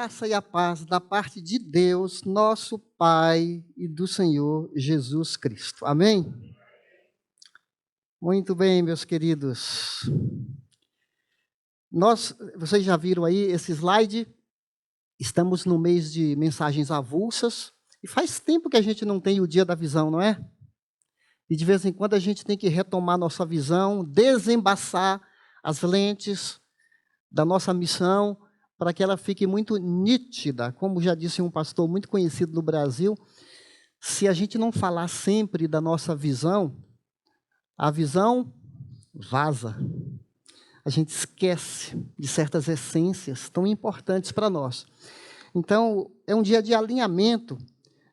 graça e a paz da parte de Deus, nosso Pai, e do Senhor Jesus Cristo. Amém? Muito bem, meus queridos. Vocês já viram aí esse slide? Estamos no mês de mensagens avulsas, e faz tempo que a gente não tem o dia da visão, não é? E de vez em quando a gente tem que retomar nossa visão, desembaçar as lentes da nossa missão, para que ela fique muito nítida. Como já disse um pastor muito conhecido no Brasil, se a gente não falar sempre da nossa visão, a visão vaza. A gente esquece de certas essências tão importantes para nós. Então, é um dia de alinhamento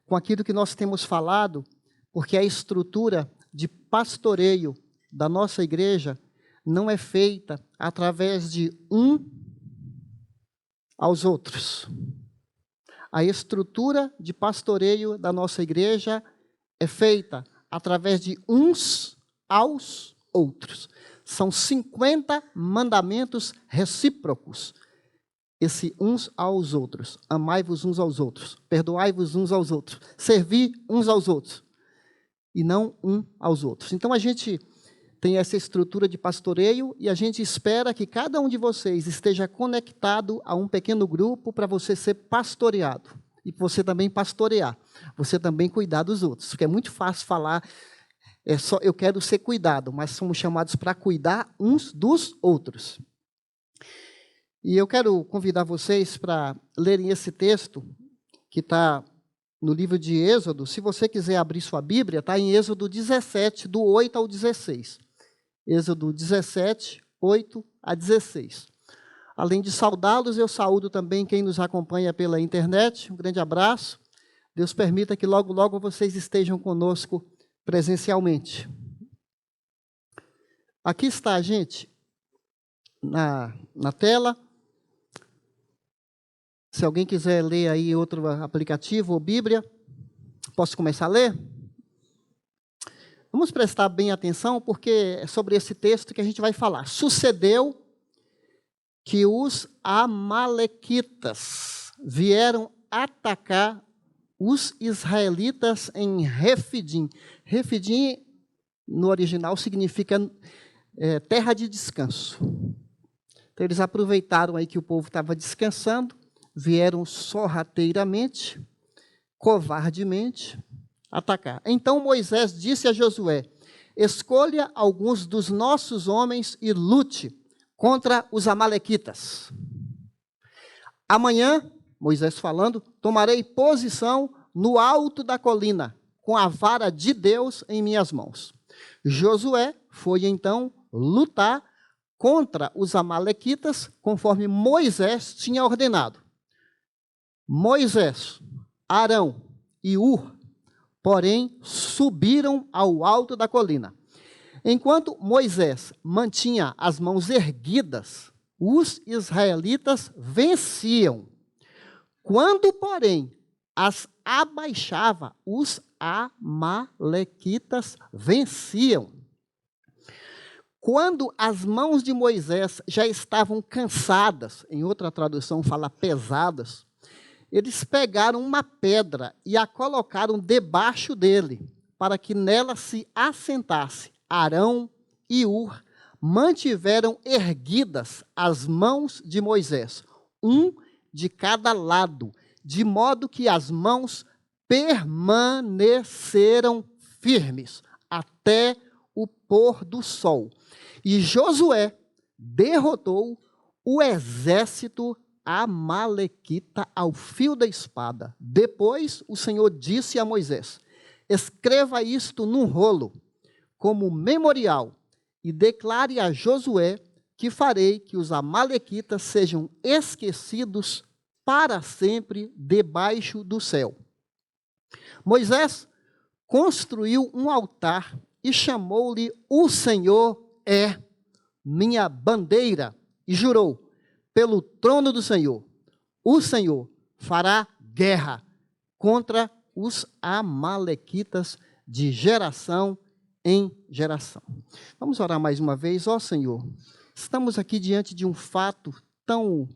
com aquilo que nós temos falado, porque a estrutura de pastoreio da nossa igreja não é feita através de aos outros. A estrutura de pastoreio da nossa igreja é feita através de uns aos outros. São 50 mandamentos recíprocos. Esse uns aos outros. Amai-vos uns aos outros. Perdoai-vos uns aos outros. Servi uns aos outros. E não aos outros. Então, a gente tem essa estrutura de pastoreio e a gente espera que cada um de vocês esteja conectado a um pequeno grupo para você ser pastoreado. E você também pastorear. Você também cuidar dos outros. Porque é muito fácil falar, eu quero ser cuidado, mas somos chamados para cuidar uns dos outros. E eu quero convidar vocês para lerem esse texto, que está no livro de Êxodo. Se você quiser abrir sua Bíblia, está em Êxodo 17, do 8 ao 16. Êxodo 17, 8 a 16. Além de saudá-los, eu saúdo também quem nos acompanha pela internet. Um grande abraço. Deus permita que logo, logo vocês estejam conosco presencialmente. Aqui está, gente, na tela. Se alguém quiser ler aí outro aplicativo ou Bíblia, posso começar a ler? Vamos prestar bem atenção, porque é sobre esse texto que a gente vai falar. Sucedeu que os amalequitas vieram atacar os israelitas em Refidim. Refidim, no original, significa terra de descanso. Então, eles aproveitaram aí que o povo estava descansando, vieram sorrateiramente, covardemente, atacar. Então Moisés disse a Josué: escolha alguns dos nossos homens e lute contra os amalequitas. Amanhã, Moisés falando, tomarei posição no alto da colina, com a vara de Deus em minhas mãos. Josué foi então lutar contra os amalequitas, conforme Moisés tinha ordenado. Moisés, Arão e Hur, porém, subiram ao alto da colina. Enquanto Moisés mantinha as mãos erguidas, os israelitas venciam. Quando, porém, as abaixava, os amalequitas venciam. Quando as mãos de Moisés já estavam cansadas, em outra tradução fala pesadas, eles pegaram uma pedra e a colocaram debaixo dele, para que nela se assentasse. Arão e Hur mantiveram erguidas as mãos de Moisés, um de cada lado, de modo que as mãos permaneceram firmes até o pôr do sol. E Josué derrotou o exército amalequita ao fio da espada. Depois o Senhor disse a Moisés: escreva isto num rolo, como memorial, e declare a Josué que farei que os amalequitas sejam esquecidos para sempre debaixo do céu. Moisés construiu um altar e chamou-lhe: o Senhor é minha bandeira, e jurou: pelo trono do Senhor, o Senhor fará guerra contra os amalequitas de geração em geração. Vamos orar mais uma vez. Ó Senhor, estamos aqui diante de um fato tão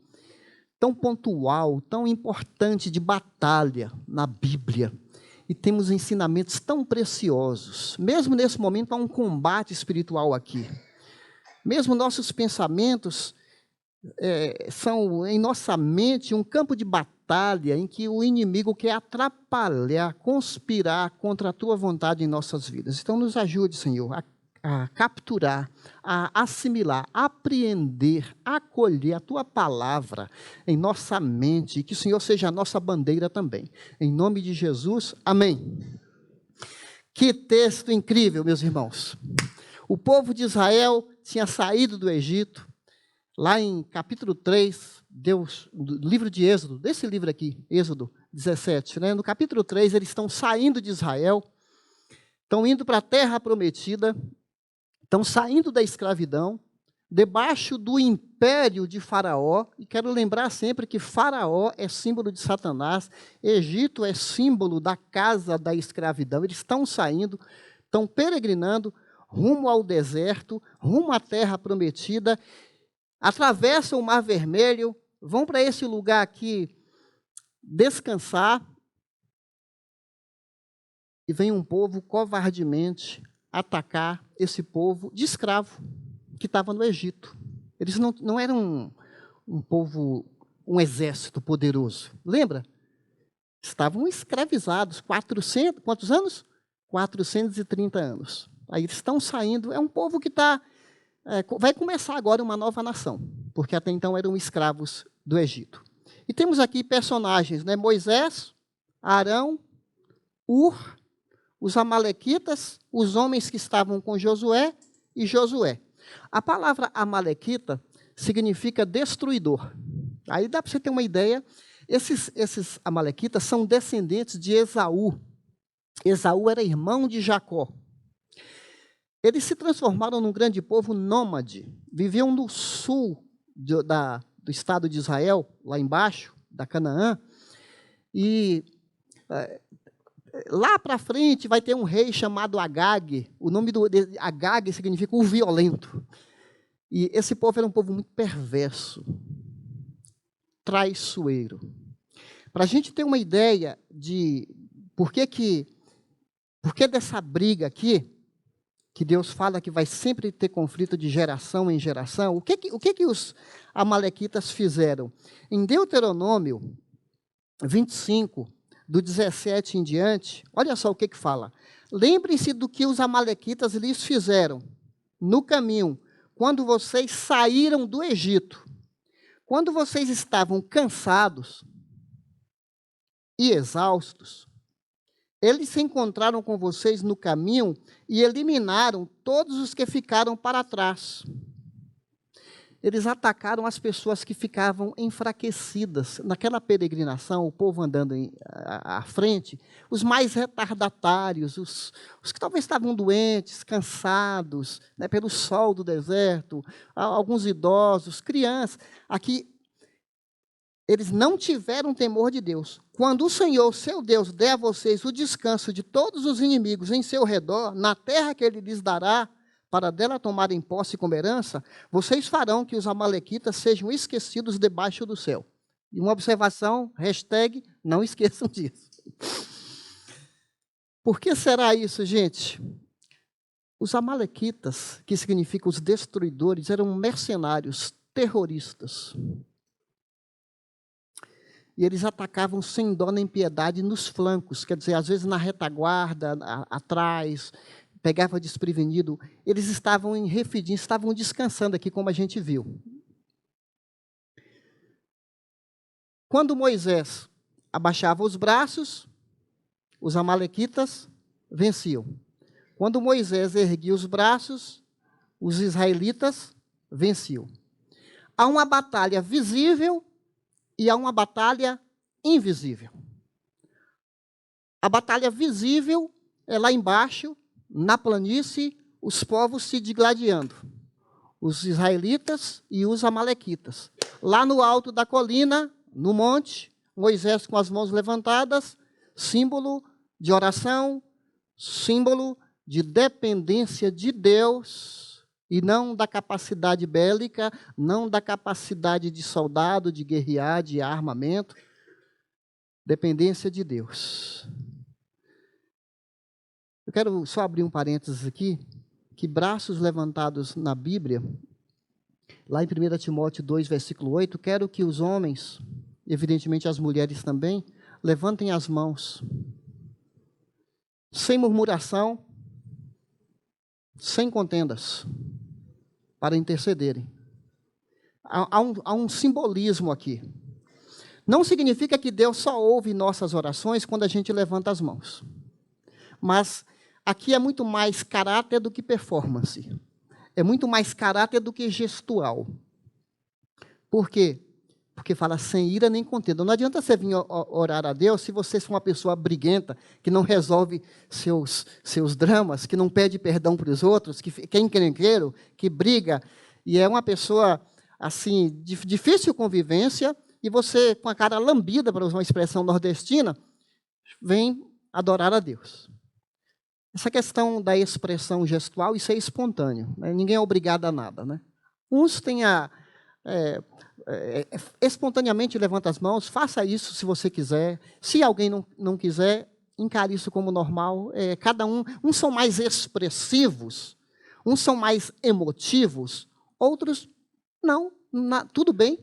tão pontual, tão importante de batalha na Bíblia. E temos ensinamentos tão preciosos. Mesmo nesse momento há um combate espiritual aqui. Mesmo nossos pensamentos são em nossa mente um campo de batalha em que o inimigo quer atrapalhar, conspirar contra a tua vontade em nossas vidas. Então nos ajude, Senhor, a capturar, a assimilar, a apreender, a acolher a tua palavra em nossa mente, e que o Senhor seja a nossa bandeira também. Em nome de Jesus, amém. Que texto incrível, meus irmãos. O povo de Israel tinha saído do Egito. Lá em capítulo 3, Deus, no livro de Êxodo, desse livro aqui, Êxodo 17, né? No capítulo 3, eles estão saindo de Israel, estão indo para a terra prometida, estão saindo da escravidão, debaixo do império de Faraó, e quero lembrar sempre que Faraó é símbolo de Satanás, Egito é símbolo da casa da escravidão. Eles estão saindo, estão peregrinando rumo ao deserto, rumo à terra prometida, atravessam o Mar Vermelho, vão para esse lugar aqui descansar, e vem um povo covardemente atacar esse povo de escravo que estava no Egito. Eles não eram um povo, um exército poderoso. Lembra? Estavam escravizados, 400, quantos anos? 430 anos. Aí eles estão saindo, é um povo que vai começar agora uma nova nação, porque até então eram escravos do Egito. E temos aqui personagens, né? Moisés, Arão, Ur, os amalequitas, os homens que estavam com Josué e Josué. A palavra amalequita significa destruidor. Aí dá para você ter uma ideia. Esses amalequitas são descendentes de Esaú. Esaú era irmão de Jacó. Eles se transformaram num grande povo nômade. Viviam no sul do estado de Israel, lá embaixo, da Canaã. E lá para frente vai ter um rei chamado Agag. O nome de Agag significa o violento. E esse povo era um povo muito perverso, traiçoeiro. Para a gente ter uma ideia de por que dessa briga aqui, que Deus fala que vai sempre ter conflito de geração em geração, o que os amalequitas fizeram? Em Deuteronômio 25, do 17 em diante, olha só o que fala. Lembrem-se do que os amalequitas lhes fizeram no caminho, quando vocês saíram do Egito. Quando vocês estavam cansados e exaustos, eles se encontraram com vocês no caminho e eliminaram todos os que ficaram para trás. Eles atacaram as pessoas que ficavam enfraquecidas. Naquela peregrinação, o povo andando à frente, os mais retardatários, os que talvez estavam doentes, cansados, né, pelo sol do deserto, alguns idosos, crianças. Aqui, eles não tiveram temor de Deus. Quando o Senhor, seu Deus, der a vocês o descanso de todos os inimigos em seu redor, na terra que Ele lhes dará, para dela tomarem posse como herança, vocês farão que os amalequitas sejam esquecidos debaixo do céu. E uma observação, hashtag, não esqueçam disso. Por que será isso, gente? Os amalequitas, que significam os destruidores, eram mercenários, terroristas. E eles atacavam sem dó nem piedade nos flancos, quer dizer, às vezes na retaguarda, atrás, pegava desprevenido. Eles estavam em Refidim, estavam descansando aqui, como a gente viu. Quando Moisés abaixava os braços, os amalequitas venciam. Quando Moisés erguia os braços, os israelitas venciam. Há uma batalha visível e há uma batalha invisível. A batalha visível é lá embaixo, na planície, os povos se digladiando. Os israelitas e os amalequitas. Lá no alto da colina, no monte, Moisés com as mãos levantadas, símbolo de oração, símbolo de dependência de Deus, E não da capacidade bélica, não da capacidade de soldado, de guerrear, de armamento. Dependência de Deus. Eu quero só abrir um parênteses aqui, que braços levantados na Bíblia, lá em 1 Timóteo 2, versículo 8, quero que os homens, evidentemente as mulheres também, levantem as mãos, sem murmuração, sem contendas, para intercederem. Há um simbolismo aqui. Não significa que Deus só ouve nossas orações quando a gente levanta as mãos. Mas aqui é muito mais caráter do que performance. É muito mais caráter do que gestual. Por quê? Porque fala sem ira nem contenda. Não adianta você vir orar a Deus se você for uma pessoa briguenta, que não resolve seus dramas, que não pede perdão para os outros, que é encrenqueiro, que briga, e é uma pessoa, assim, de difícil convivência, e você, com a cara lambida, para usar uma expressão nordestina, vem adorar a Deus. Essa questão da expressão gestual, isso é espontâneo, né? Ninguém é obrigado a nada, né? Uns têm espontaneamente levanta as mãos, faça isso se você quiser. Se alguém não quiser, encare isso como normal. Cada uns são mais expressivos, uns são mais emotivos, outros não, tudo bem,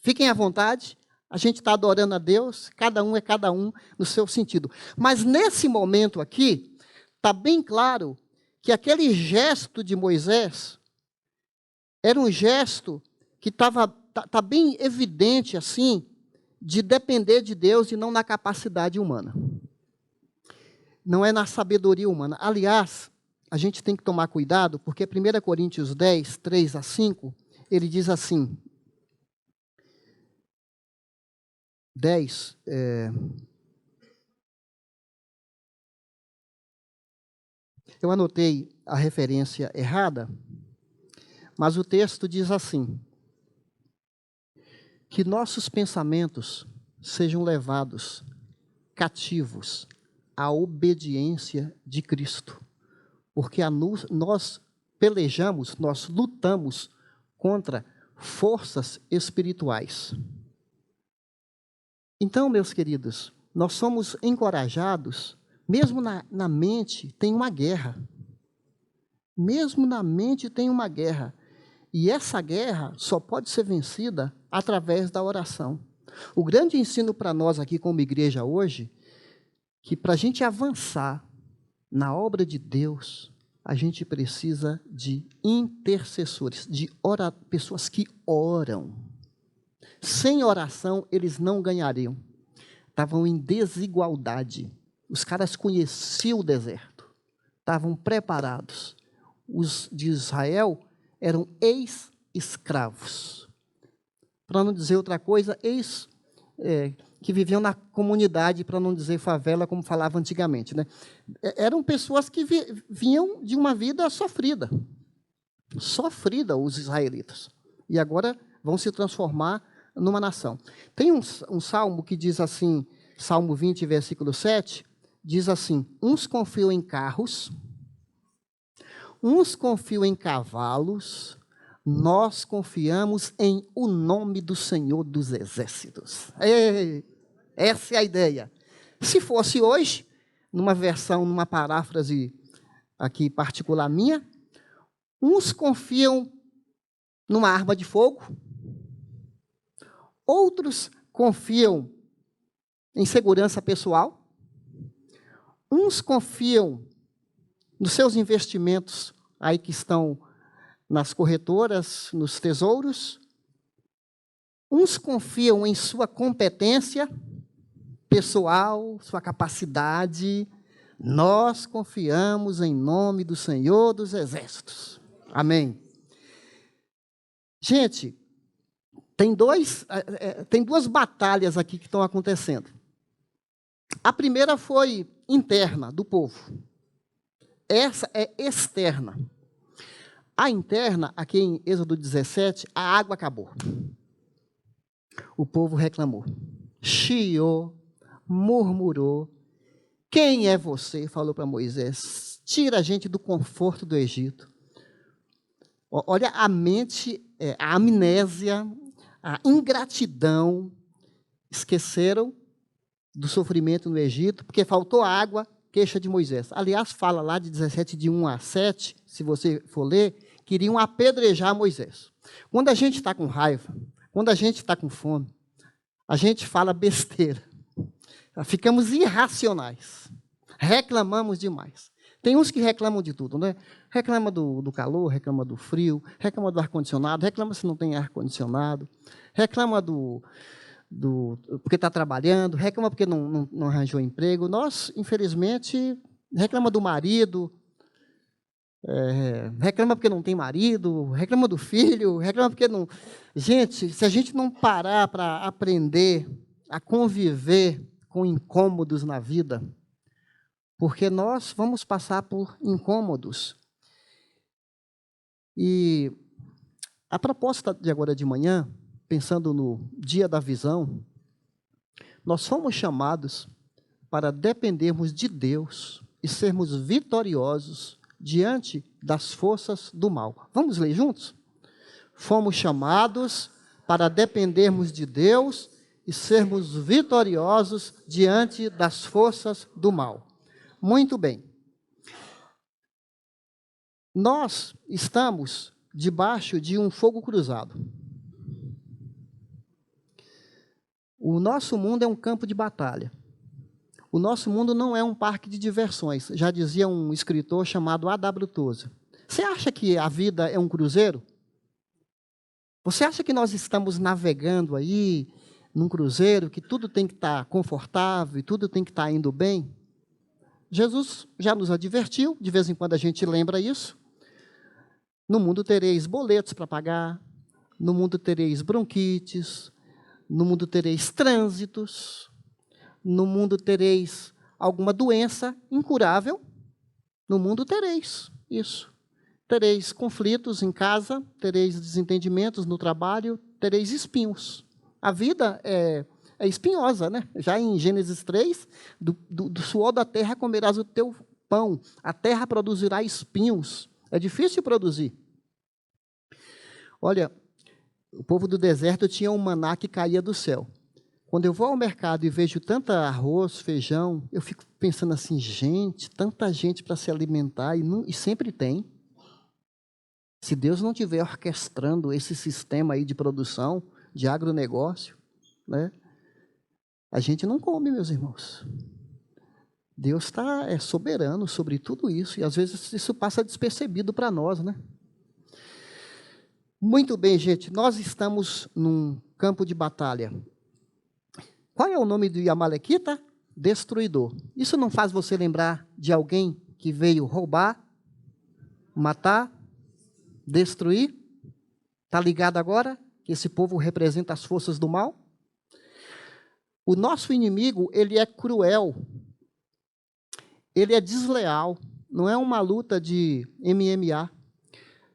fiquem à vontade. A gente está adorando a Deus, cada um é cada um no seu sentido. Mas nesse momento aqui, está bem claro que aquele gesto de Moisés era um gesto que está bem evidente, assim, de depender de Deus e não na capacidade humana. Não é na sabedoria humana. Aliás, a gente tem que tomar cuidado, porque 1 Coríntios 10, 3 a 5, ele diz assim, 10, eu anotei a referência errada, mas o texto diz assim, que nossos pensamentos sejam levados cativos à obediência de Cristo, porque nós pelejamos, nós lutamos contra forças espirituais. Então, meus queridos, nós somos encorajados, mesmo na mente tem uma guerra. Mesmo na mente tem uma guerra. E essa guerra só pode ser vencida através da oração. O grande ensino para nós aqui como igreja hoje, que para a gente avançar na obra de Deus, a gente precisa de intercessores, de pessoas que oram. Sem oração, eles não ganhariam. Estavam em desigualdade. Os caras conheciam o deserto, estavam preparados. Os de Israel eram ex-escravos. Para não dizer outra coisa, que viviam na comunidade, para não dizer favela, como falava antigamente, né? Eram pessoas que vinham de uma vida sofrida. Sofrida, os israelitas. E agora vão se transformar numa nação. Tem um salmo que diz assim, Salmo 20, versículo 7, diz assim, uns confiam em carros, uns confiam em cavalos, nós confiamos em o nome do Senhor dos Exércitos. Essa é a ideia. Se fosse hoje, numa paráfrase aqui particular minha, uns confiam numa arma de fogo, outros confiam em segurança pessoal, uns confiam nos seus investimentos aí que estão nas corretoras, nos tesouros, uns confiam em sua competência pessoal, sua capacidade. Nós confiamos em nome do Senhor dos Exércitos. Amém. Gente, tem duas batalhas aqui que estão acontecendo. A primeira foi interna, do povo. Essa é externa. A interna, aqui em Êxodo 17, a água acabou. O povo reclamou. Chiou, murmurou. Quem é você? Falou para Moisés. Tira a gente do conforto do Egito. Olha a mente, a amnésia, a ingratidão. Esqueceram do sofrimento no Egito, porque faltou água, queixa de Moisés. Aliás, fala lá de 17, de 1 a 7, se você for ler, queriam apedrejar Moisés. Quando a gente está com raiva, quando a gente está com fome, a gente fala besteira. Ficamos irracionais. Reclamamos demais. Tem uns que reclamam de tudo, né? Reclama do calor, reclama do frio, reclama do ar-condicionado, reclama se não tem ar-condicionado, reclama porque está trabalhando, reclama porque não arranjou emprego. Nós, infelizmente, reclama do marido, reclama porque não tem marido, reclama do filho, reclama porque não... Gente, se a gente não parar para aprender a conviver com incômodos na vida, porque nós vamos passar por incômodos. E a proposta de agora de manhã, pensando no dia da visão, nós fomos chamados para dependermos de Deus e sermos vitoriosos diante das forças do mal. Vamos ler juntos? Fomos chamados para dependermos de Deus e sermos vitoriosos diante das forças do mal. Muito bem. Nós estamos debaixo de um fogo cruzado. O nosso mundo é um campo de batalha. O nosso mundo não é um parque de diversões. Já dizia um escritor chamado A.W. Tozer. Você acha que a vida é um cruzeiro? Você acha que nós estamos navegando aí num cruzeiro, que tudo tem que estar confortável e tudo tem que estar indo bem? Jesus já nos advertiu, de vez em quando a gente lembra isso. No mundo tereis boletos para pagar, no mundo tereis bronquites, no mundo tereis trânsitos, no mundo tereis alguma doença incurável, no mundo tereis isso. Tereis conflitos em casa, tereis desentendimentos no trabalho, tereis espinhos. A vida é espinhosa, né? Já em Gênesis 3, do suor da terra comerás o teu pão, a terra produzirá espinhos. É difícil produzir. Olha, o povo do deserto tinha um maná que caía do céu. Quando eu vou ao mercado e vejo tanta arroz, feijão, eu fico pensando assim, gente, tanta gente para se alimentar, e sempre tem. Se Deus não estiver orquestrando esse sistema aí de produção, de agronegócio, né, a gente não come, meus irmãos. Deus é soberano sobre tudo isso, e às vezes isso passa despercebido para nós, né? Muito bem, gente, nós estamos num campo de batalha. Qual é o nome do Amalequita? Destruidor. Isso não faz você lembrar de alguém que veio roubar, matar, destruir? Está ligado agora que esse povo representa as forças do mal? O nosso inimigo, ele é cruel, ele é desleal, não é uma luta de MMA.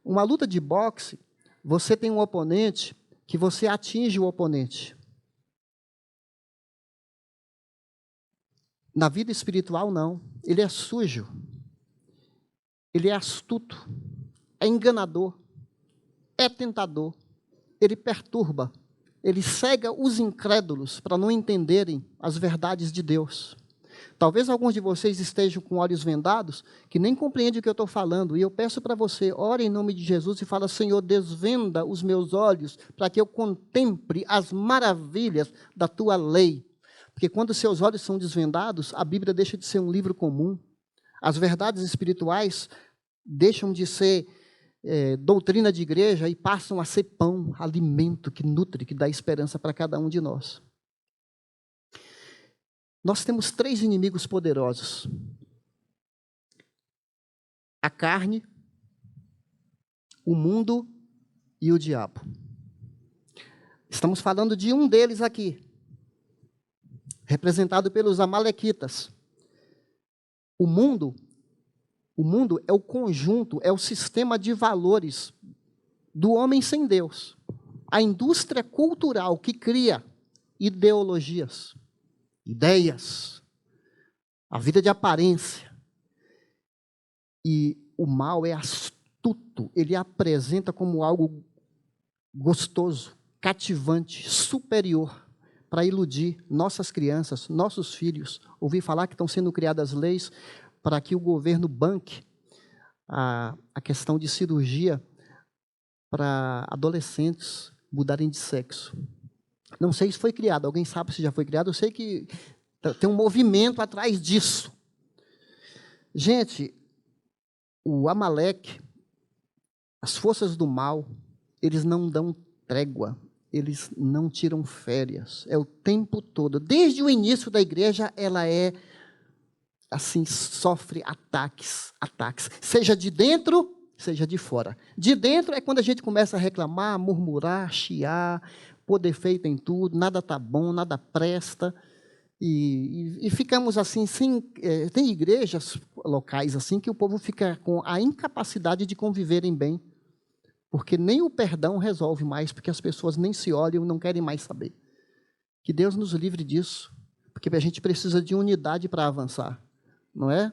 Uma luta de boxe, você tem um oponente que você atinge o oponente. Na vida espiritual, não. Ele é sujo, ele é astuto, é enganador, é tentador, ele perturba, ele cega os incrédulos para não entenderem as verdades de Deus. Talvez alguns de vocês estejam com olhos vendados, que nem compreendem o que eu estou falando, e eu peço para você, ore em nome de Jesus e fala, Senhor, desvenda os meus olhos, para que eu contemple as maravilhas da Tua lei. Porque quando seus olhos são desvendados, a Bíblia deixa de ser um livro comum. As verdades espirituais deixam de ser doutrina de igreja e passam a ser pão, alimento que nutre, que dá esperança para cada um de nós. Nós temos 3 inimigos poderosos. A carne, o mundo e o diabo. Estamos falando de um deles aqui, representado pelos amalequitas. O mundo é o conjunto, é o sistema de valores do homem sem Deus. A indústria cultural que cria ideologias, ideias, a vida de aparência. E o mal é astuto, ele apresenta como algo gostoso, cativante, superior, para iludir nossas crianças, nossos filhos. Ouvi falar que estão sendo criadas leis para que o governo banque a questão de cirurgia para adolescentes mudarem de sexo. Não sei se foi criado, alguém sabe se já foi criado, eu sei que tem um movimento atrás disso. Gente, o Amaleque, as forças do mal, eles não dão trégua, eles não tiram férias, é o tempo todo. Desde o início da igreja, ela assim, sofre ataques, seja de dentro, seja de fora. De dentro é quando a gente começa a reclamar, murmurar, chiar, pôr defeito em tudo, nada está bom, nada presta, e ficamos assim, sem... tem igrejas locais assim que o povo fica com a incapacidade de conviverem bem, porque nem o perdão resolve mais, porque as pessoas nem se olham e não querem mais saber. Que Deus nos livre disso, porque a gente precisa de unidade para avançar, não é?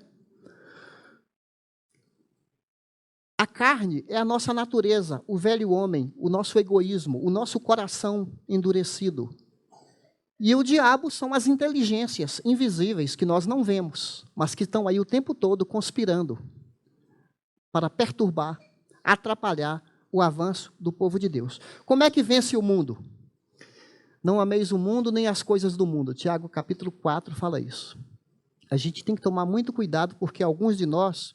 A carne é a nossa natureza, o velho homem, o nosso egoísmo, o nosso coração endurecido. E o diabo são as inteligências invisíveis que nós não vemos, mas que estão aí o tempo todo conspirando para perturbar, atrapalhar o avanço do povo de Deus. Como é que vence o mundo? Não ameis o mundo nem as coisas do mundo. Tiago, capítulo 4, fala isso. A gente tem que tomar muito cuidado, porque alguns de nós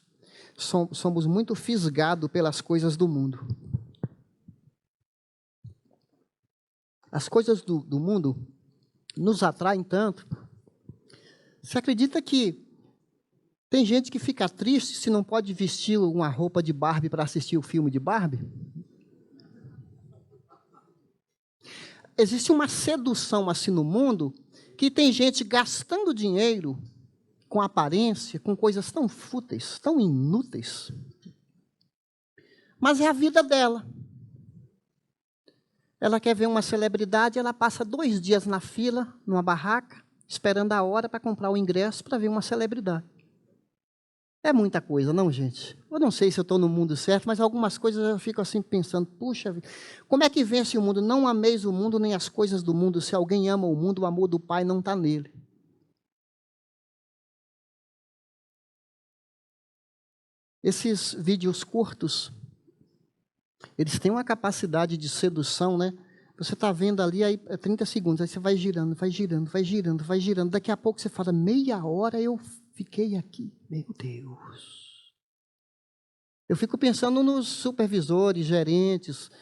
somos muito fisgados pelas coisas do mundo. As coisas do mundo nos atraem tanto. Você acredita que tem gente que fica triste se não pode vestir uma roupa de Barbie para assistir o filme de Barbie? Existe uma sedução assim no mundo, que tem gente gastando dinheiro com aparência, com coisas tão fúteis, tão inúteis. Mas é a vida dela. Ela quer ver uma celebridade, ela passa 2 dias na fila, numa barraca, esperando a hora para comprar o ingresso para ver uma celebridade. É muita coisa, não, gente? Eu não sei se eu estou no mundo certo, mas algumas coisas eu fico assim pensando, puxa, como é que vence o mundo? Não ameis o mundo nem as coisas do mundo. Se alguém ama o mundo, o amor do Pai não está nele. Esses vídeos curtos, eles têm uma capacidade de sedução, né? Você está vendo ali, aí é 30 segundos, aí você vai girando, vai girando, vai girando, vai girando. Daqui a pouco você fala, meia hora eu fiquei aqui. Meu Deus. Eu fico pensando nos supervisores, gerentes,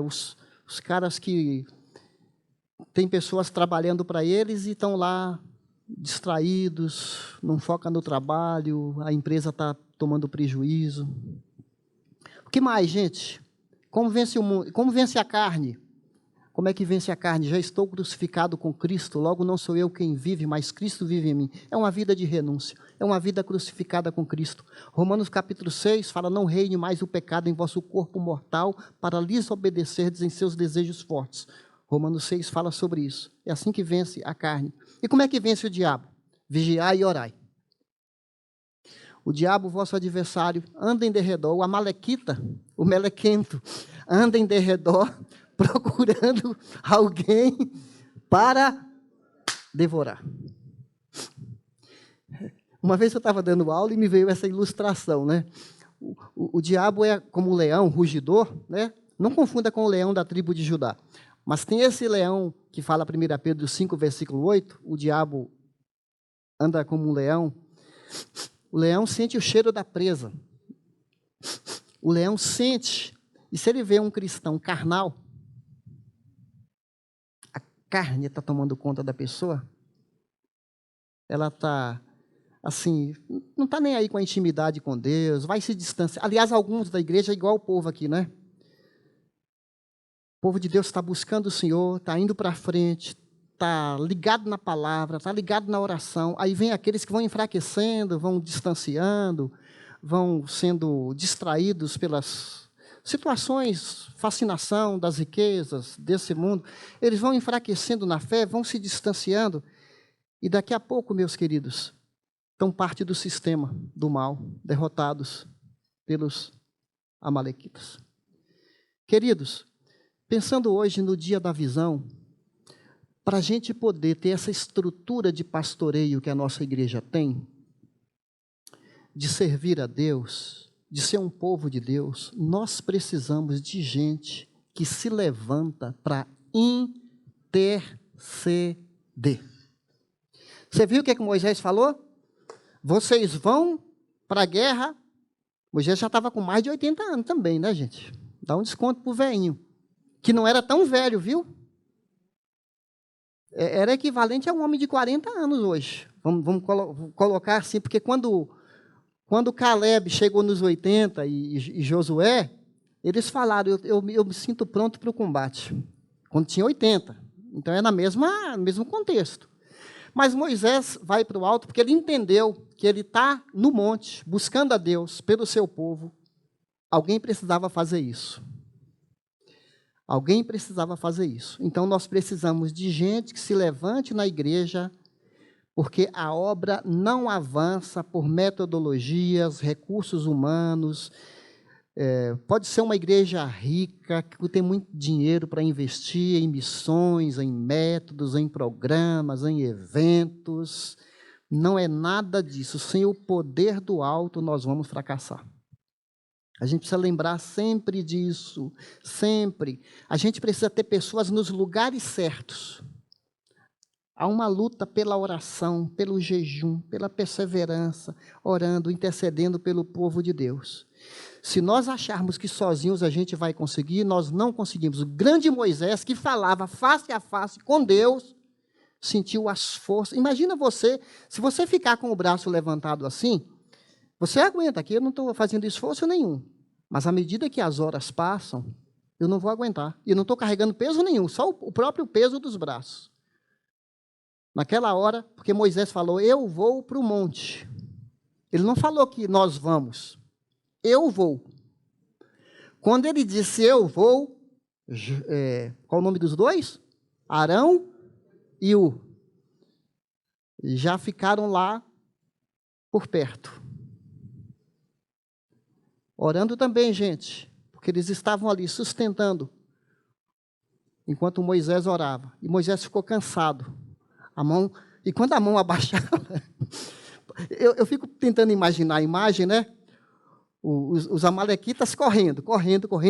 os caras que tem pessoas trabalhando para eles e estão lá distraídos, não focam no trabalho, a empresa está tomando prejuízo. O que mais, gente? Como vence o mundo? Como vence a carne? Como é que vence a carne? Já estou crucificado com Cristo, logo não sou eu quem vive, mas Cristo vive em mim. É uma vida de renúncia, é uma vida crucificada com Cristo. Romanos capítulo 6 fala, não reine mais o pecado em vosso corpo mortal, para lhes obedecerdes em seus desejos fortes. Romanos 6 fala sobre isso. É assim que vence a carne. E como é que vence o diabo? Vigiai e orai. O diabo, vosso adversário, anda em derredor, o amalequita, o melequento, anda em derredor, procurando alguém para devorar. Uma vez eu estava dando aula e me veio essa ilustração, né? O diabo é como um leão, rugidor, né? Não confunda com o leão da tribo de Judá. Mas tem esse leão que fala 1 Pedro 5, versículo 8, o diabo anda como um leão. O leão sente o cheiro da presa. O leão sente, e se ele vê um cristão carnal, a carne está tomando conta da pessoa, ela está, assim, não está nem aí com a intimidade com Deus, vai se distanciar. Aliás, alguns da igreja é igual o povo aqui, né? O povo de Deus está buscando o Senhor, está indo para frente, está ligado na palavra, está ligado na oração. Aí vem aqueles que vão enfraquecendo, vão distanciando, vão sendo distraídos pelas situações, fascinação das riquezas desse mundo. Eles vão enfraquecendo na fé, vão se distanciando. E daqui a pouco, meus queridos, estão parte do sistema do mal, derrotados pelos amalequitas. Queridos, pensando hoje no dia da visão, para a gente poder ter essa estrutura de pastoreio que a nossa igreja tem, de servir a Deus, de ser um povo de Deus, nós precisamos de gente que se levanta para interceder. Você viu o que Moisés falou? Vocês vão para a guerra. Moisés já estava com mais de 80 anos também, né, gente? Dá um desconto para o velhinho, que não era tão velho, viu? Era equivalente a um homem de 40 anos hoje. Vamos colocar assim, porque quando Caleb chegou nos 80 e Josué, eles falaram, eu me sinto pronto para o combate. Quando tinha 80. Então é no mesmo contexto. Mas Moisés vai para o alto porque ele entendeu que ele está no monte, buscando a Deus pelo seu povo. Alguém precisava fazer isso. Alguém precisava fazer isso. Então, nós precisamos de gente que se levante na igreja, porque a obra não avança por metodologias, recursos humanos. Pode ser uma igreja rica, que tem muito dinheiro para investir em missões, em métodos, em programas, em eventos. Não é nada disso. Sem o poder do alto, nós vamos fracassar. A gente precisa lembrar sempre disso, sempre. A gente precisa ter pessoas nos lugares certos. Há uma luta pela oração, pelo jejum, pela perseverança, orando, intercedendo pelo povo de Deus. Se nós acharmos que sozinhos a gente vai conseguir, nós não conseguimos. O grande Moisés, que falava face a face com Deus, sentiu as forças. Imagina você, se você ficar com o braço levantado assim, você aguenta, aqui eu não estou fazendo esforço nenhum. Mas à medida que as horas passam, eu não vou aguentar. E eu não estou carregando peso nenhum, só o próprio peso dos braços. Naquela hora, porque Moisés falou, eu vou para o monte. Ele não falou que nós vamos. Eu vou. Quando ele disse eu vou, qual o nome dos dois? Arão e Ur. Já ficaram lá por perto. Orando também, gente, porque eles estavam ali sustentando, enquanto Moisés orava. E Moisés ficou cansado. E quando a mão abaixava, eu fico tentando imaginar a imagem, né? Os amalequitas correndo,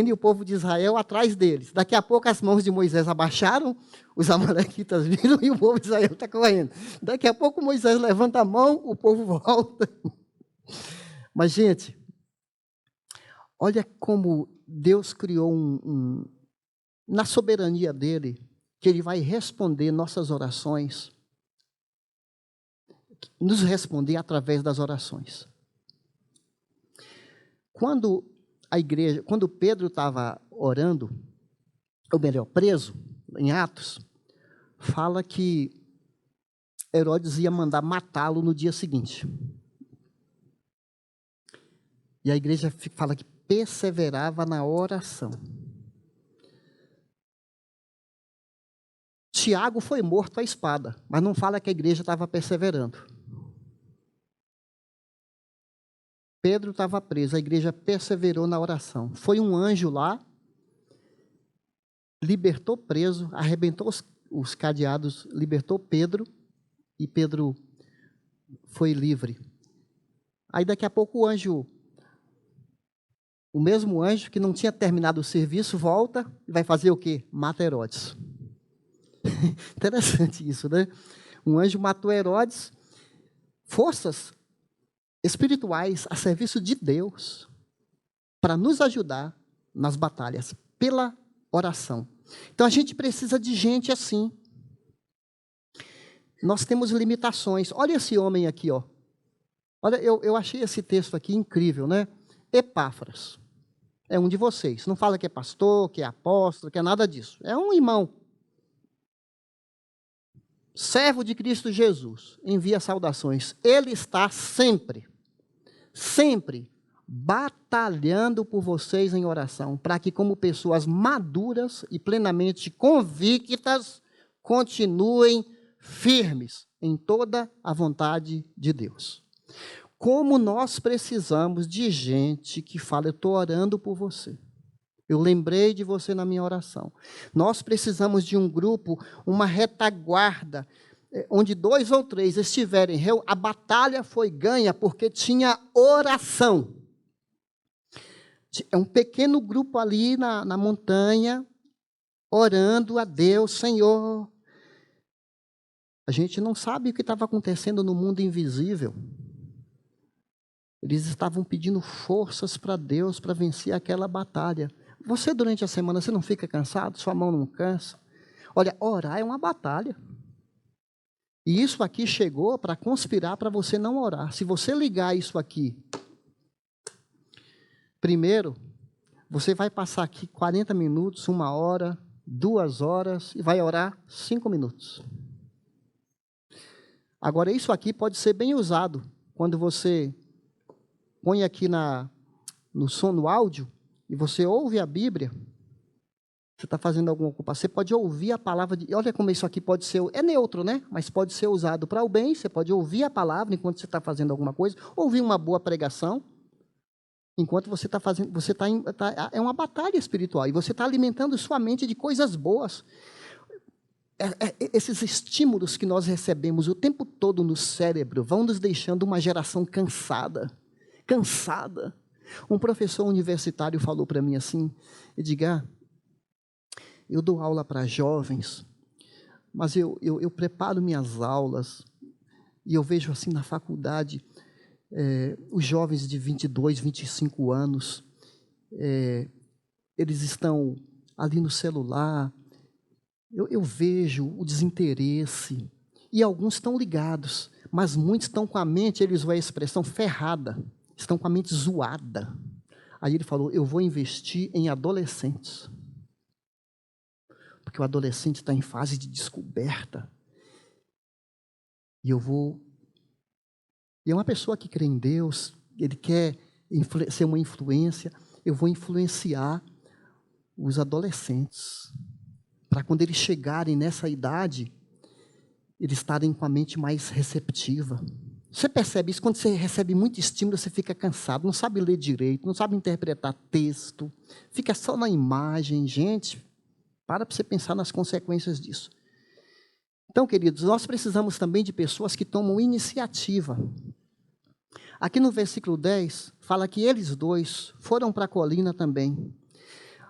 e o povo de Israel atrás deles. Daqui a pouco as mãos de Moisés abaixaram, os amalequitas viram e o povo de Israel está correndo. Daqui a pouco Moisés levanta a mão, o povo volta. Mas, gente, olha como Deus criou na soberania dele, que ele vai responder nossas orações, nos responder através das orações. Quando Pedro estava orando, ou melhor, preso, em Atos, fala que Herodes ia mandar matá-lo no dia seguinte. E a igreja fala que perseverava na oração. Tiago foi morto à espada, mas não fala que a igreja estava perseverando. Pedro estava preso, a igreja perseverou na oração. Foi um anjo lá, libertou preso, arrebentou os cadeados, libertou Pedro, e Pedro foi livre. Aí daqui a pouco o mesmo anjo que não tinha terminado o serviço, volta e vai fazer o quê? Mata Herodes. Interessante isso, né? Um anjo matou Herodes, forças espirituais a serviço de Deus, para nos ajudar nas batalhas, pela oração. Então a gente precisa de gente assim. Nós temos limitações. Olha esse homem aqui, ó. Olha, eu achei esse texto aqui incrível, né? Epáfras. É um de vocês. Não fala que é pastor, que é apóstolo, que é nada disso. É um irmão. Servo de Cristo Jesus. Envia saudações. Ele está sempre batalhando por vocês em oração, para que, como pessoas maduras e plenamente convictas, continuem firmes em toda a vontade de Deus. Como nós precisamos de gente que fala, eu estou orando por você. Eu lembrei de você na minha oração. Nós precisamos de um grupo, uma retaguarda, onde 2 ou 3 estiverem. A batalha foi ganha porque tinha oração. É um pequeno grupo ali na montanha, orando a Deus, Senhor. A gente não sabe o que estava acontecendo no mundo invisível. Eles estavam pedindo forças para Deus para vencer aquela batalha. Você, durante a semana, você não fica cansado? Sua mão não cansa? Olha, orar é uma batalha. E isso aqui chegou para conspirar para você não orar. Se você ligar isso aqui, primeiro, você vai passar aqui 40 minutos, 1 hora, 2 horas, e vai orar 5 minutos. Agora, isso aqui pode ser bem usado quando você põe aqui no som, no áudio, e você ouve a Bíblia. Você está fazendo alguma ocupação, você pode ouvir a palavra. Olha como isso aqui pode ser, é neutro, né? Mas pode ser usado para o bem. Você pode ouvir a palavra enquanto você está fazendo alguma coisa, ouvir uma boa pregação, enquanto você está fazendo, é uma batalha espiritual, e você está alimentando sua mente de coisas boas. Esses estímulos que nós recebemos o tempo todo no cérebro vão nos deixando uma geração cansada. Um professor universitário falou para mim assim, Edgar, eu dou aula para jovens, mas eu preparo minhas aulas, e eu vejo assim na faculdade, os jovens de 22, 25 anos, eles estão ali no celular, eu vejo o desinteresse, e alguns estão ligados, mas muitos estão com a mente, eles usam a expressão ferrada, estão com a mente zoada. Aí ele falou, eu vou investir em adolescentes, porque o adolescente está em fase de descoberta, e é uma pessoa que crê em Deus, ele quer ser uma influência, eu vou influenciar os adolescentes, para quando eles chegarem nessa idade, eles estarem com a mente mais receptiva. Você percebe isso? Quando você recebe muito estímulo, você fica cansado, não sabe ler direito, não sabe interpretar texto, fica só na imagem. Gente, para você pensar nas consequências disso. Então, queridos, nós precisamos também de pessoas que tomam iniciativa. Aqui no versículo 10, fala que eles 2 foram para a colina também.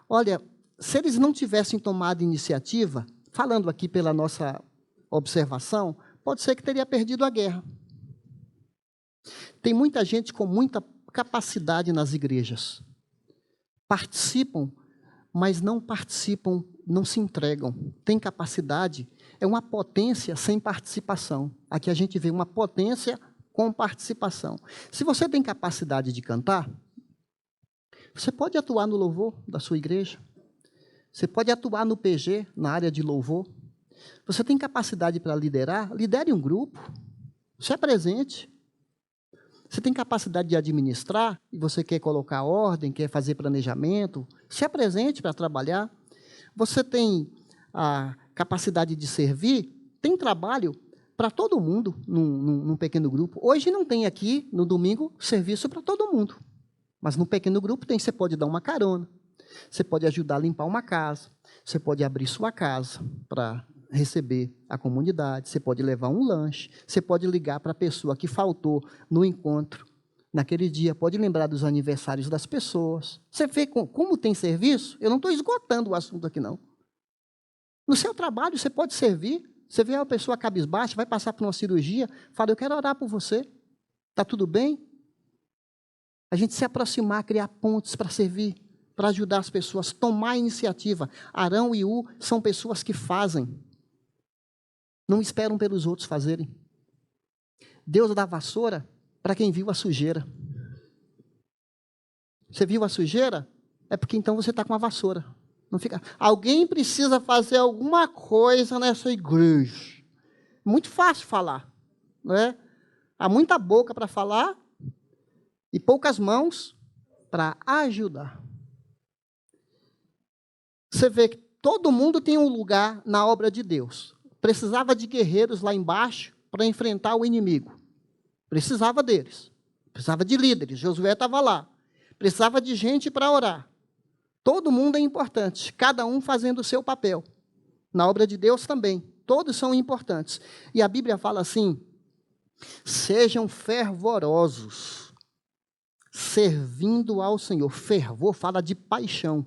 Olha, se eles não tivessem tomado iniciativa, falando aqui pela nossa observação, pode ser que teria perdido a guerra. Tem muita gente com muita capacidade nas igrejas. Participam, mas não participam, não se entregam. Tem capacidade, é uma potência sem participação. Aqui a gente vê uma potência com participação. Se você tem capacidade de cantar, você pode atuar no louvor da sua igreja. Você pode atuar no PG, na área de louvor. Você tem capacidade para liderar, lidere um grupo. Se apresente. Você tem capacidade de administrar, e você quer colocar ordem, quer fazer planejamento, se apresente para trabalhar. Você tem a capacidade de servir, tem trabalho para todo mundo num pequeno grupo. Hoje não tem aqui, no domingo, serviço para todo mundo. Mas no pequeno grupo tem, você pode dar uma carona, você pode ajudar a limpar uma casa, você pode abrir sua casa para receber a comunidade, você pode levar um lanche, você pode ligar para a pessoa que faltou no encontro naquele dia, pode lembrar dos aniversários das pessoas. Você vê como tem serviço? Eu não estou esgotando o assunto aqui, não. No seu trabalho, você pode servir. Você vê uma pessoa cabisbaixa, vai passar por uma cirurgia, fala, eu quero orar por você. Está tudo bem? A gente se aproximar, criar pontes para servir, para ajudar as pessoas, tomar a iniciativa. Arão e U são pessoas que fazem. Não esperam pelos outros fazerem. Deus dá vassoura para quem viu a sujeira. Você viu a sujeira? É porque então você está com a vassoura. Não fica. Alguém precisa fazer alguma coisa nessa igreja. Muito fácil falar, não é? Há muita boca para falar e poucas mãos para ajudar. Você vê que todo mundo tem um lugar na obra de Deus. Precisava de guerreiros lá embaixo para enfrentar o inimigo. Precisava deles. Precisava de líderes. Josué estava lá. Precisava de gente para orar. Todo mundo é importante, cada um fazendo o seu papel. Na obra de Deus também, todos são importantes. E a Bíblia fala assim: sejam fervorosos, servindo ao Senhor. Fervor fala de paixão.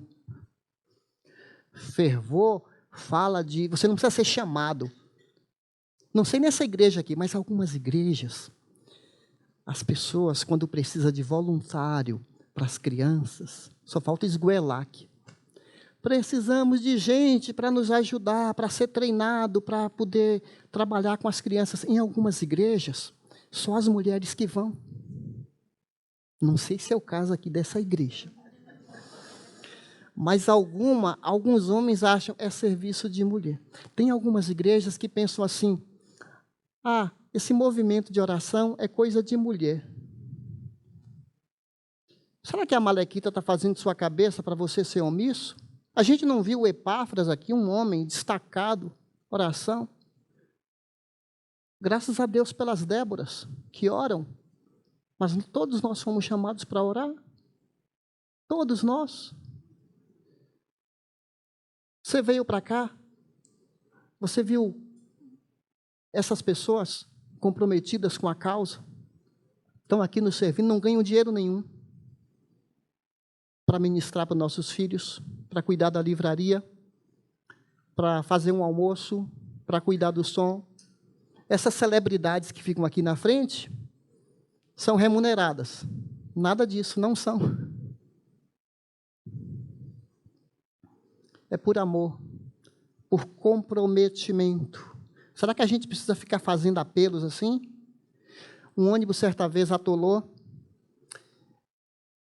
Fervor fala de... Você não precisa ser chamado. Não sei nessa igreja aqui, mas algumas igrejas, as pessoas, quando precisa de voluntário para as crianças, só falta esgoelar aqui. Precisamos de gente para nos ajudar, para ser treinado, para poder trabalhar com as crianças. Em algumas igrejas, só as mulheres que vão. Não sei se é o caso aqui dessa igreja. Mas alguns homens acham é serviço de mulher. Tem algumas igrejas que pensam assim: ah, esse movimento de oração é coisa de mulher. Será que a Malequita está fazendo sua cabeça para você ser omisso? A gente não viu o Epáfras aqui, um homem destacado, oração? Graças a Deus pelas Déboras, que oram. Mas todos nós fomos chamados para orar. Todos nós. Você veio para cá, você viu essas pessoas comprometidas com a causa, estão aqui nos servindo, não ganham dinheiro nenhum para ministrar para nossos filhos, para cuidar da livraria, para fazer um almoço, para cuidar do som. Essas celebridades que ficam aqui na frente são remuneradas. Nada disso, não são. É por amor, por comprometimento. Será que a gente precisa ficar fazendo apelos assim? Um ônibus, certa vez, atolou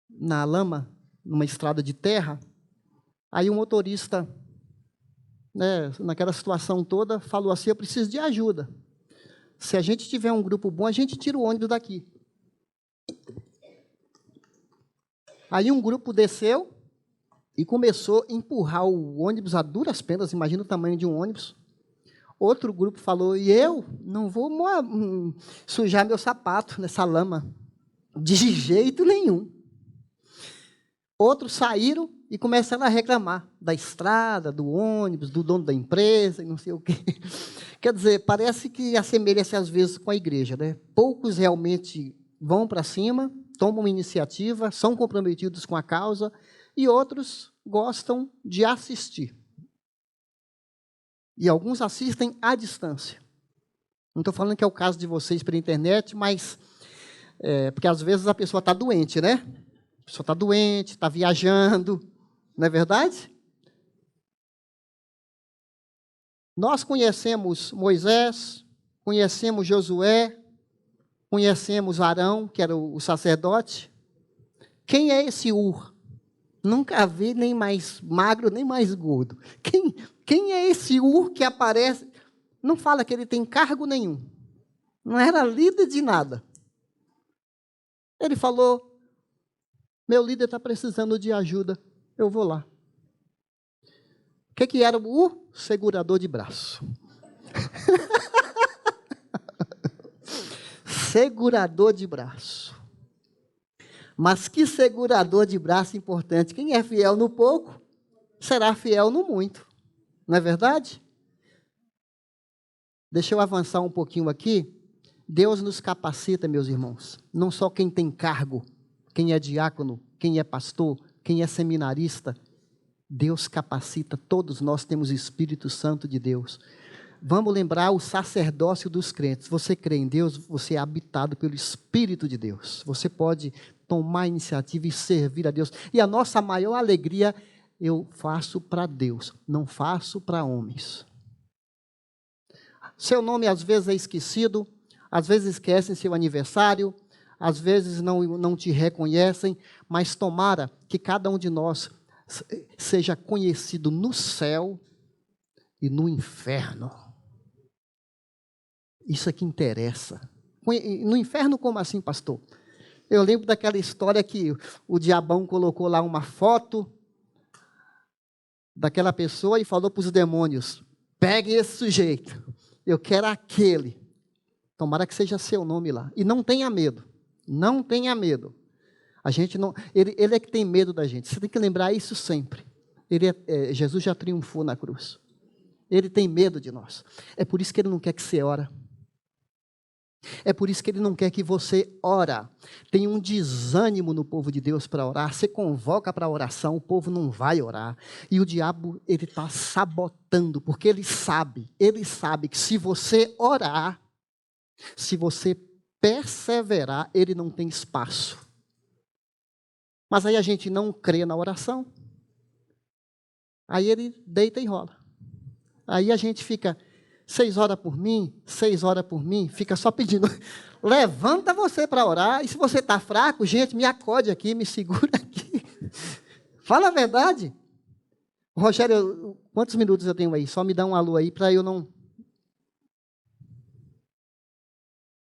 na lama, numa estrada de terra. Aí o motorista, naquela situação toda, falou assim: eu preciso de ajuda. Se a gente tiver um grupo bom, a gente tira o ônibus daqui. Aí um grupo desceu e começou a empurrar o ônibus a duras penas, imagina o tamanho de um ônibus. Outro grupo falou: e eu não vou sujar meu sapato nessa lama, de jeito nenhum. Outros saíram e começaram a reclamar da estrada, do ônibus, do dono da empresa, e não sei o quê. Quer dizer, parece que assemelha-se às vezes com a igreja, né? Poucos realmente vão para cima, tomam iniciativa, são comprometidos com a causa, e outros gostam de assistir. E alguns assistem à distância. Não estou falando que é o caso de vocês pela internet, mas... porque às vezes a pessoa está doente, né? A pessoa está doente, está viajando, não é verdade? Nós conhecemos Moisés, conhecemos Josué, conhecemos Arão, que era o sacerdote. Quem é esse Ur? Nunca vi nem mais magro, nem mais gordo. Quem é esse Ur que aparece? Não fala que ele tem cargo nenhum. Não era líder de nada. Ele falou: meu líder está precisando de ajuda, eu vou lá. O que era o Ur? Segurador de braço. Segurador de braço. Mas que segurador de braço importante. Quem é fiel no pouco, será fiel no muito. Não é verdade? Deixa eu avançar um pouquinho aqui. Deus nos capacita, meus irmãos. Não só quem tem cargo, quem é diácono, quem é pastor, quem é seminarista. Deus capacita, todos nós temos o Espírito Santo de Deus. Vamos lembrar o sacerdócio dos crentes. Você crê em Deus, você é habitado pelo Espírito de Deus. Você pode tomar iniciativa e servir a Deus. E a nossa maior alegria, eu faço para Deus, não faço para homens. Seu nome às vezes é esquecido, às vezes esquecem seu aniversário, às vezes não te reconhecem, mas tomara que cada um de nós seja conhecido no céu e no inferno. Isso é que interessa. No inferno, como assim, pastor? Eu lembro daquela história que o diabão colocou lá uma foto daquela pessoa e falou para os demônios: peguem esse sujeito, eu quero aquele. Tomara que seja seu nome lá. E não tenha medo. Não tenha medo. A gente não, ele é que tem medo da gente. Você tem que lembrar isso sempre. Jesus já triunfou na cruz. Ele tem medo de nós. É por isso que ele não quer que você ora. É por isso que ele não quer que você ora. Tem um desânimo no povo de Deus para orar. Você convoca para a oração, o povo não vai orar. E o diabo, ele está sabotando, porque ele sabe que se você orar, se você perseverar, ele não tem espaço. Mas aí a gente não crê na oração. Aí ele deita e rola. Aí a gente fica 6 horas por mim, fica só pedindo, levanta você para orar, e se você está fraco, gente, me acode aqui, me segura aqui. Fala a verdade. Rogério, quantos minutos eu tenho aí? Só me dá um alô aí para eu não...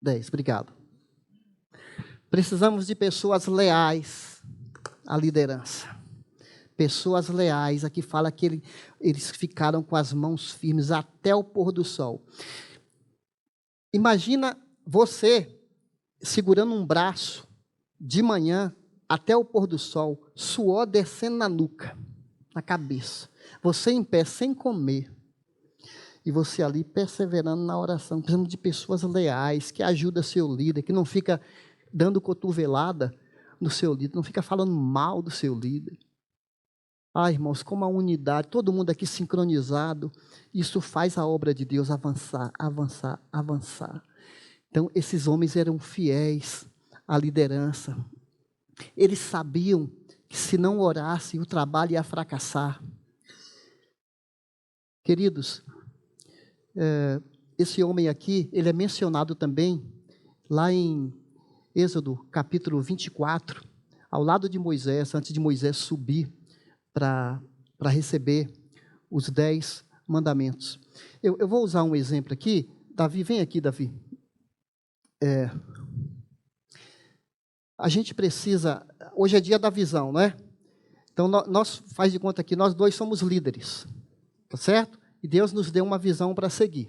10, obrigado. Precisamos de pessoas leais à liderança. Pessoas leais, aqui fala que eles ficaram com as mãos firmes até o pôr do sol. Imagina você segurando um braço de manhã até o pôr do sol, suor descendo na nuca, na cabeça. Você em pé, sem comer. E você ali perseverando na oração. Precisamos de pessoas leais, que ajudam seu líder, que não fica dando cotovelada no seu líder, não fica falando mal do seu líder. Ah, irmãos, como a unidade, todo mundo aqui sincronizado, isso faz a obra de Deus avançar, avançar, avançar. Então, esses homens eram fiéis à liderança. Eles sabiam que se não orassem, o trabalho ia fracassar. Queridos, esse homem aqui, ele é mencionado também lá em Êxodo, capítulo 24, ao lado de Moisés, antes de Moisés subir para receber os 10 mandamentos. Eu vou usar um exemplo aqui. Davi, vem aqui, Davi. A gente precisa... Hoje é dia da visão, não é? Então, nós faz de conta que nós dois somos líderes. Tá certo? E Deus nos deu uma visão para seguir.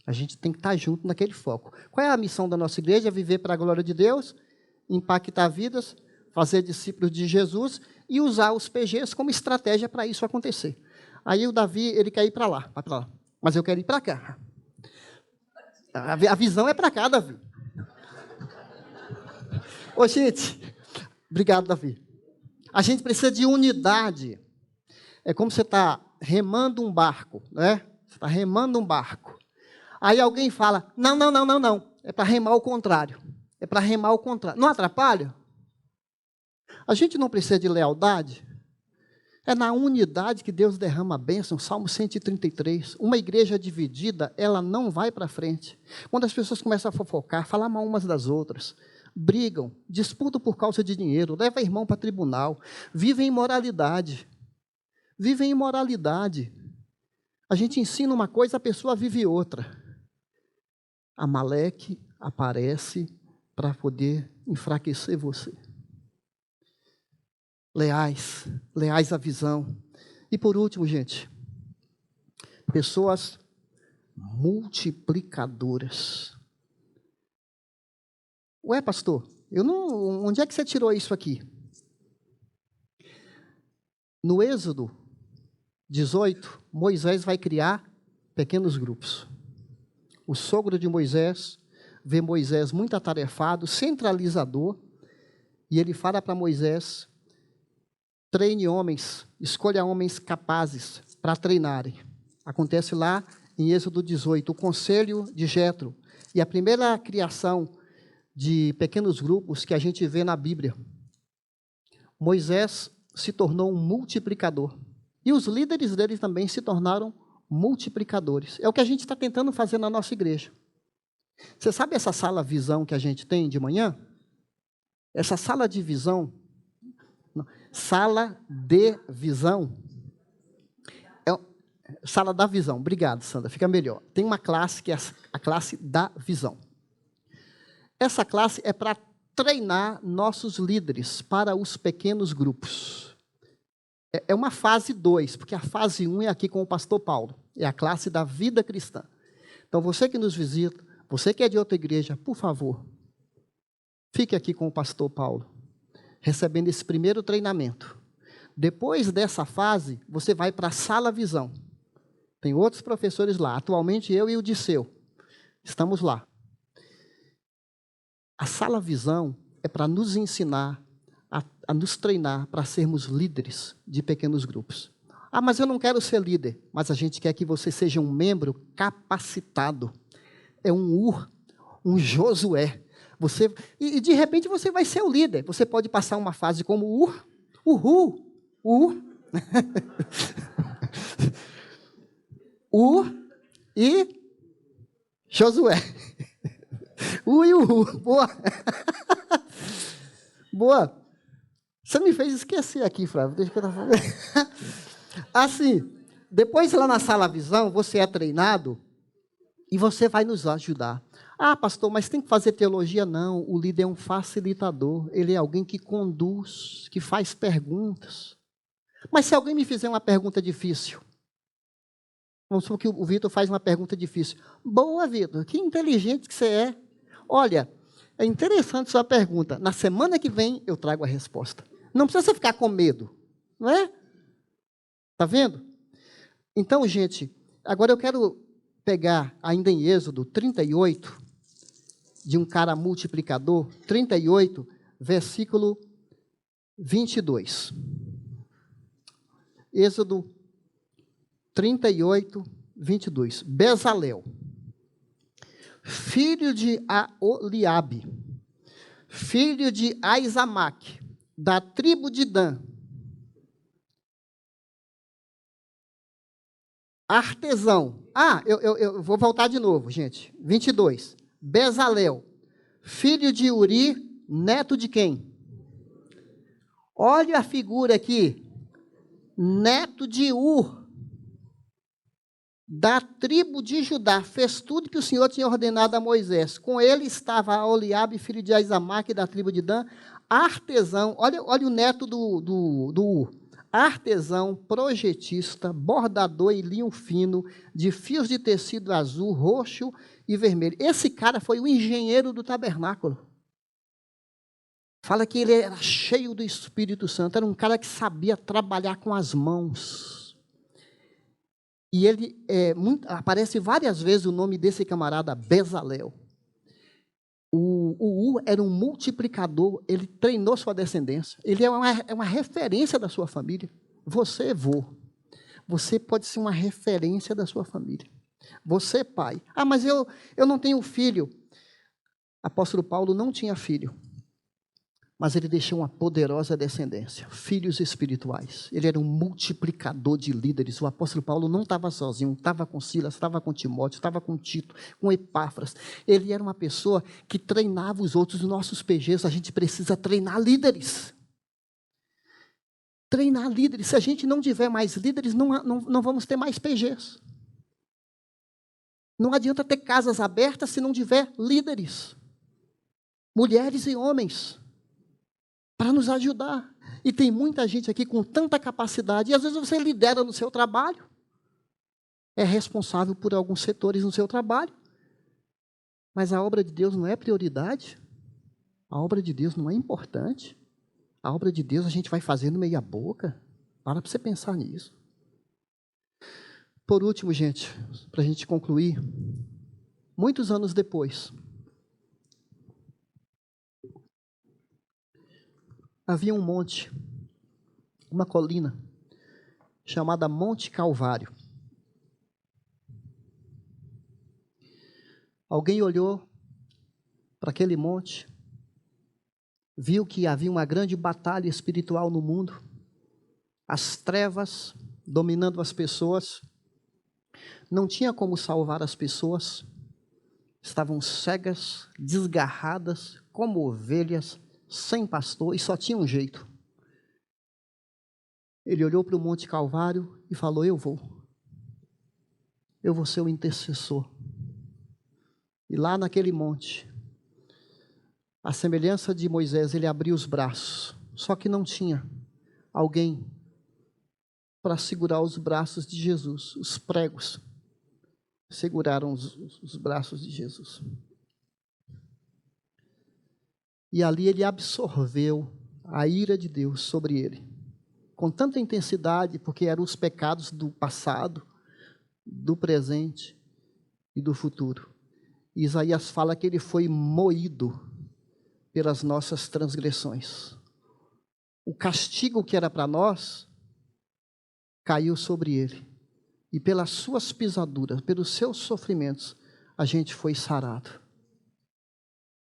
A gente tem que estar junto naquele foco. Qual é a missão da nossa igreja? Viver para a glória de Deus, impactar vidas, fazer discípulos de Jesus e usar os PGs como estratégia para isso acontecer. Aí o Davi, ele quer ir para lá, vai para lá. Mas eu quero ir para cá. A visão é para cá, Davi. Ô, gente, obrigado, Davi. A gente precisa de unidade. É como você está remando um barco, né? Você está remando um barco. Aí alguém fala, não. É para remar ao contrário. É para remar ao contrário. Não atrapalha? A gente não precisa de lealdade. É na unidade que Deus derrama a bênção. Salmo 133. Uma igreja dividida, ela não vai para frente. Quando as pessoas começam a fofocar, falar mal umas das outras, brigam, disputam por causa de dinheiro, levam irmão para tribunal, vivem imoralidade. Vivem imoralidade. A gente ensina uma coisa, a pessoa vive outra. Amaleque aparece para poder enfraquecer você. Leais à visão. E por último, gente, pessoas multiplicadoras. Ué, pastor, onde é que você tirou isso aqui? No Êxodo 18, Moisés vai criar pequenos grupos. O sogro de Moisés vê Moisés muito atarefado, centralizador, e ele fala para Moisés: treine homens, escolha homens capazes para treinarem. Acontece lá em Êxodo 18, o conselho de Jetro, e a primeira criação de pequenos grupos que a gente vê na Bíblia. Moisés se tornou um multiplicador. E os líderes deles também se tornaram multiplicadores. É o que a gente está tentando fazer na nossa igreja. Você sabe essa sala visão que a gente tem de manhã? Essa sala de visão, sala de visão, sala da visão. Obrigado, Sandra, fica melhor. Tem uma classe que é a classe da visão. Essa classe é para treinar nossos líderes para os pequenos grupos. É uma fase 2, porque a fase 1 é aqui com o pastor Paulo. É a classe da vida cristã. Então, você que nos visita, você que é de outra igreja, por favor, Fique aqui com o pastor Paulo, recebendo esse primeiro treinamento. Depois dessa fase, você vai para a sala visão. Tem outros professores lá. Atualmente, eu e o Disseu estamos lá. A sala visão é para nos ensinar, a nos treinar para sermos líderes de pequenos grupos. Ah, mas eu não quero ser líder. Mas a gente quer que você seja um membro capacitado. É um um Josué. E de repente você vai ser o líder. Você pode passar uma fase como e Josué. E o Boa. Boa. Você me fez esquecer aqui, Flávio. Deixa que eu falando. Assim, depois lá na sala visão, você é treinado e você vai nos ajudar. Ah, pastor, mas tem que fazer teologia? Não, o líder é um facilitador. Ele é alguém que conduz, que faz perguntas. Mas se alguém me fizer uma pergunta difícil, vamos supor que o Vitor faz uma pergunta difícil. Boa, Vitor, que inteligente que você é. Olha, é interessante sua pergunta. Na semana que vem eu trago a resposta. Não precisa você ficar com medo, não é? Está vendo? Então, gente, agora eu quero pegar ainda em Êxodo 38, de um cara multiplicador, 38, versículo 22. Êxodo 38, 22. Bezalel, filho de Aholiabe, filho de Aizamaque, da tribo de Dan, artesão. Eu vou voltar de novo, gente. 22. Bezalel, filho de Uri, neto de quem? Olha a figura aqui. Neto de Ur, da tribo de Judá, fez tudo que o Senhor tinha ordenado a Moisés. Com ele estava Aholiabe, filho de Aizamaque, da tribo de Dan, artesão. Olha o neto do Ur. Artesão, projetista, bordador em linho fino, de fios de tecido azul, roxo e vermelho. Esse cara foi o engenheiro do tabernáculo. Fala que ele era cheio do Espírito Santo, era um cara que sabia trabalhar com as mãos. E ele aparece várias vezes o nome desse camarada, Bezalel. O era um multiplicador, ele treinou sua descendência. Ele é uma referência da sua família. Você, vô, você pode ser uma referência da sua família. Você, pai. Ah, mas eu não tenho filho. Apóstolo Paulo não tinha filho. Mas ele deixou uma poderosa descendência, filhos espirituais. Ele era um multiplicador de líderes. O apóstolo Paulo não estava sozinho, estava com Silas, estava com Timóteo, estava com Tito, com Epáfras. Ele era uma pessoa que treinava os outros. Nos nossos PGs, a gente precisa treinar líderes. Treinar líderes. Se a gente não tiver mais líderes, não vamos ter mais PGs. Não adianta ter casas abertas se não tiver líderes. Mulheres e homens. Para nos ajudar. E tem muita gente aqui com tanta capacidade, e às vezes você lidera no seu trabalho, é responsável por alguns setores no seu trabalho, mas a obra de Deus não é prioridade, a obra de Deus não é importante, a obra de Deus a gente vai fazendo meia boca. Para você pensar nisso. Por último, gente, para a gente concluir, muitos anos depois, havia um monte, uma colina, chamada Monte Calvário. Alguém olhou para aquele monte, viu que havia uma grande batalha espiritual no mundo, as trevas dominando as pessoas, não tinha como salvar as pessoas, estavam cegas, desgarradas, como ovelhas, sem pastor, e só tinha um jeito. Ele olhou para o Monte Calvário e falou: eu vou ser o intercessor. E lá naquele monte, à semelhança de Moisés, ele abriu os braços, só que não tinha alguém para segurar os braços de Jesus. Os pregos seguraram os braços de Jesus. E ali ele absorveu a ira de Deus sobre ele, com tanta intensidade, porque eram os pecados do passado, do presente e do futuro. E Isaías fala que ele foi moído pelas nossas transgressões. O castigo que era para nós caiu sobre ele. E pelas suas pisaduras, pelos seus sofrimentos, a gente foi sarado.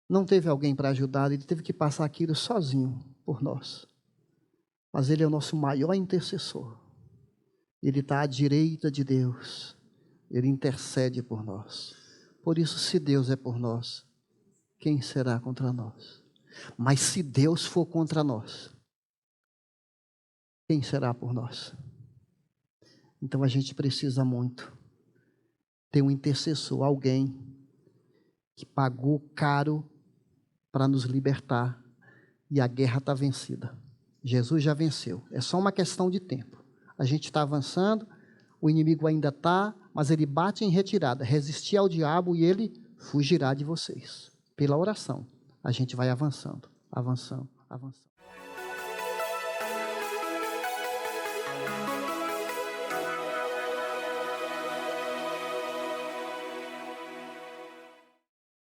Não teve alguém para ajudar, ele teve que passar aquilo sozinho por nós. Mas ele é o nosso maior intercessor. Ele está à direita de Deus. Ele intercede por nós. Por isso, se Deus é por nós, quem será contra nós? Mas se Deus for contra nós, quem será por nós? Então a gente precisa muito ter um intercessor, alguém que pagou caro para nos libertar. E a guerra está vencida. Jesus já venceu. É só uma questão de tempo. A gente está avançando, o inimigo ainda está, mas ele bate em retirada. Resistir ao diabo e ele fugirá de vocês. Pela oração, a gente vai avançando, avançando, avançando.